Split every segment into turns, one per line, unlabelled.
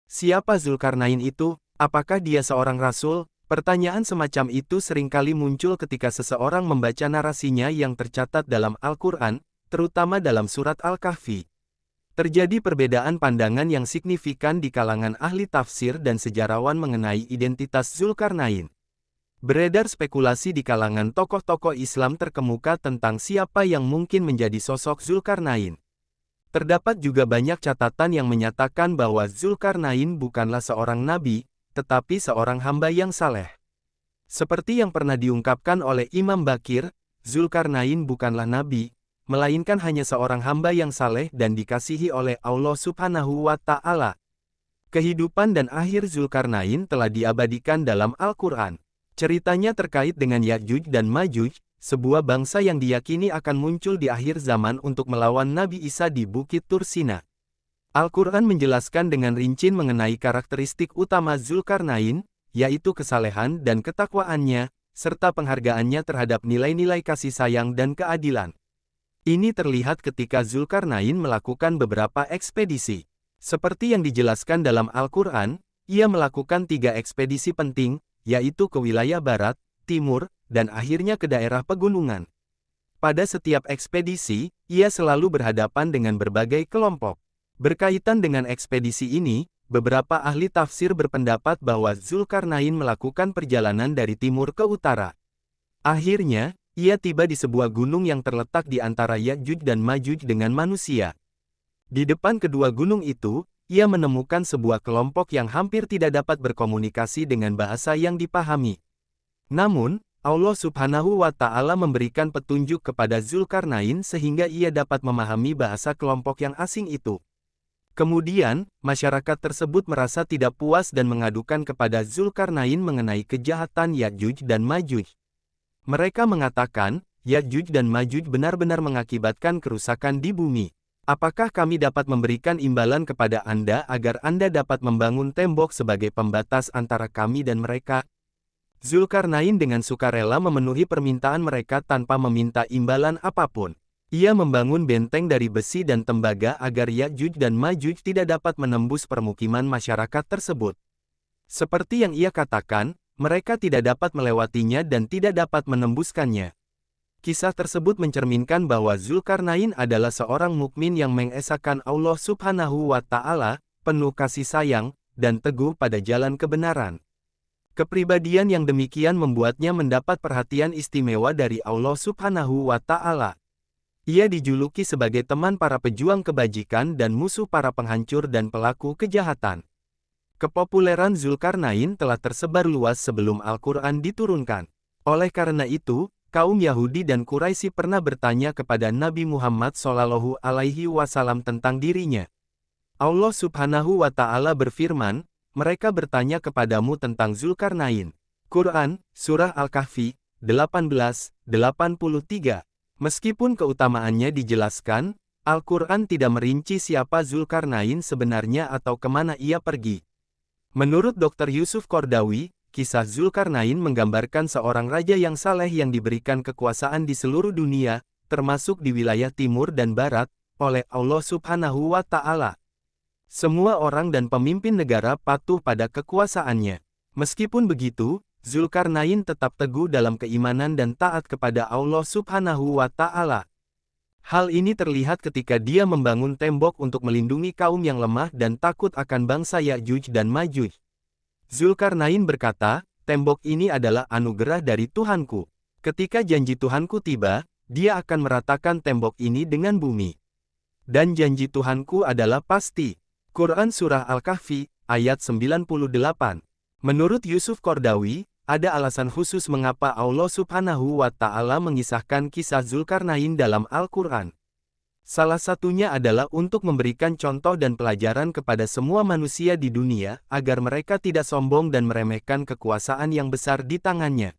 Siapa Zulkarnain itu? Apakah dia seorang rasul? Pertanyaan semacam itu seringkali muncul ketika seseorang membaca narasinya yang tercatat dalam Al-Quran, terutama dalam surat Al-Kahfi. Terjadi perbedaan pandangan yang signifikan di kalangan ahli tafsir dan sejarawan mengenai identitas Zulkarnain. Beredar spekulasi di kalangan tokoh-tokoh Islam terkemuka tentang siapa yang mungkin menjadi sosok Zulkarnain. Terdapat juga banyak catatan yang menyatakan bahwa Zulkarnain bukanlah seorang nabi, tetapi seorang hamba yang saleh. Seperti yang pernah diungkapkan oleh Imam Bakir, Zulkarnain bukanlah nabi, melainkan hanya seorang hamba yang saleh dan dikasihi oleh Allah Subhanahu wa Ta'ala. Kehidupan dan akhir Zulkarnain telah diabadikan dalam Al-Quran. Ceritanya terkait dengan Ya'juj dan Ma'juj, sebuah bangsa yang diyakini akan muncul di akhir zaman untuk melawan Nabi Isa di Bukit Tursina. Al-Quran menjelaskan dengan rinci mengenai karakteristik utama Zulkarnain, yaitu kesalehan dan ketakwaannya, serta penghargaannya terhadap nilai-nilai kasih sayang dan keadilan. Ini terlihat ketika Zulkarnain melakukan beberapa ekspedisi. Seperti yang dijelaskan dalam Al-Quran, ia melakukan 3 ekspedisi penting, yaitu ke wilayah barat, timur, dan akhirnya ke daerah pegunungan. Pada setiap ekspedisi, ia selalu berhadapan dengan berbagai kelompok. Berkaitan dengan ekspedisi ini, beberapa ahli tafsir berpendapat bahwa Zulkarnain melakukan perjalanan dari timur ke utara. Akhirnya, ia tiba di sebuah gunung yang terletak di antara Ya'juj dan Ma'juj dengan manusia. Di depan kedua gunung itu, ia menemukan sebuah kelompok yang hampir tidak dapat berkomunikasi dengan bahasa yang dipahami. Namun, Allah Subhanahu wa Ta'ala memberikan petunjuk kepada Zulkarnain sehingga ia dapat memahami bahasa kelompok yang asing itu. Kemudian, masyarakat tersebut merasa tidak puas dan mengadukan kepada Zulkarnain mengenai kejahatan Ya'juj dan Ma'juj. Mereka mengatakan, Ya'juj dan Ma'juj benar-benar mengakibatkan kerusakan di bumi. Apakah kami dapat memberikan imbalan kepada Anda agar Anda dapat membangun tembok sebagai pembatas antara kami dan mereka? Zulkarnain dengan sukarela memenuhi permintaan mereka tanpa meminta imbalan apapun. Ia membangun benteng dari besi dan tembaga agar Ya'juj dan Ma'juj tidak dapat menembus permukiman masyarakat tersebut. Seperti yang ia katakan, mereka tidak dapat melewatinya dan tidak dapat menembuskannya. Kisah tersebut mencerminkan bahwa Zulkarnain adalah seorang mukmin yang mengesahkan Allah Subhanahu wa Ta'ala, penuh kasih sayang, dan teguh pada jalan kebenaran. Kepribadian yang demikian membuatnya mendapat perhatian istimewa dari Allah Subhanahu wa Ta'ala. Ia dijuluki sebagai teman para pejuang kebajikan dan musuh para penghancur dan pelaku kejahatan. Kepopuleran Zulkarnain telah tersebar luas sebelum Al-Quran diturunkan. Oleh karena itu, kaum Yahudi dan Quraisy pernah bertanya kepada Nabi Muhammad SAW tentang dirinya. Allah Subhanahu wa Ta'ala berfirman, mereka bertanya kepadamu tentang Zulkarnain. Quran, Surah Al-Kahfi, 18:83. Meskipun keutamaannya dijelaskan, Al-Quran tidak merinci siapa Zulkarnain sebenarnya atau kemana ia pergi. Menurut Dr. Yusuf Qardawi, kisah Zulkarnain menggambarkan seorang raja yang saleh yang diberikan kekuasaan di seluruh dunia, termasuk di wilayah timur dan barat, oleh Allah Subhanahu wa Ta'ala. Semua orang dan pemimpin negara patuh pada kekuasaannya. Meskipun begitu, Zulkarnain tetap teguh dalam keimanan dan taat kepada Allah Subhanahu wa Ta'ala. Hal ini terlihat ketika dia membangun tembok untuk melindungi kaum yang lemah dan takut akan bangsa Ya'juj dan Ma'juj. Zulkarnain berkata, tembok ini adalah anugerah dari Tuhanku. Ketika janji Tuhanku tiba, dia akan meratakan tembok ini dengan bumi. Dan janji Tuhanku adalah pasti. Quran Surah Al-Kahfi, ayat 98. Menurut Yusuf Qardawi, ada alasan khusus mengapa Allah Subhanahu wa Ta'ala mengisahkan kisah Zulkarnain dalam Al-Quran. Salah satunya adalah untuk memberikan contoh dan pelajaran kepada semua manusia di dunia, agar mereka tidak sombong dan meremehkan kekuasaan yang besar di tangannya.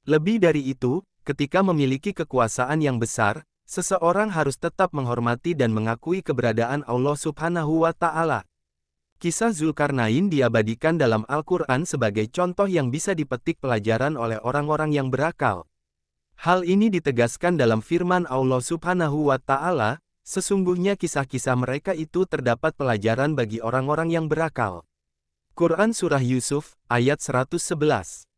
Lebih dari itu, ketika memiliki kekuasaan yang besar, seseorang harus tetap menghormati dan mengakui keberadaan Allah Subhanahu wa Ta'ala. Kisah Zulkarnain diabadikan dalam Al-Quran sebagai contoh yang bisa dipetik pelajaran oleh orang-orang yang berakal. Hal ini ditegaskan dalam firman Allah Subhanahu wa Ta'ala, sesungguhnya kisah-kisah mereka itu terdapat pelajaran bagi orang-orang yang berakal. Quran Surah Yusuf, ayat 111.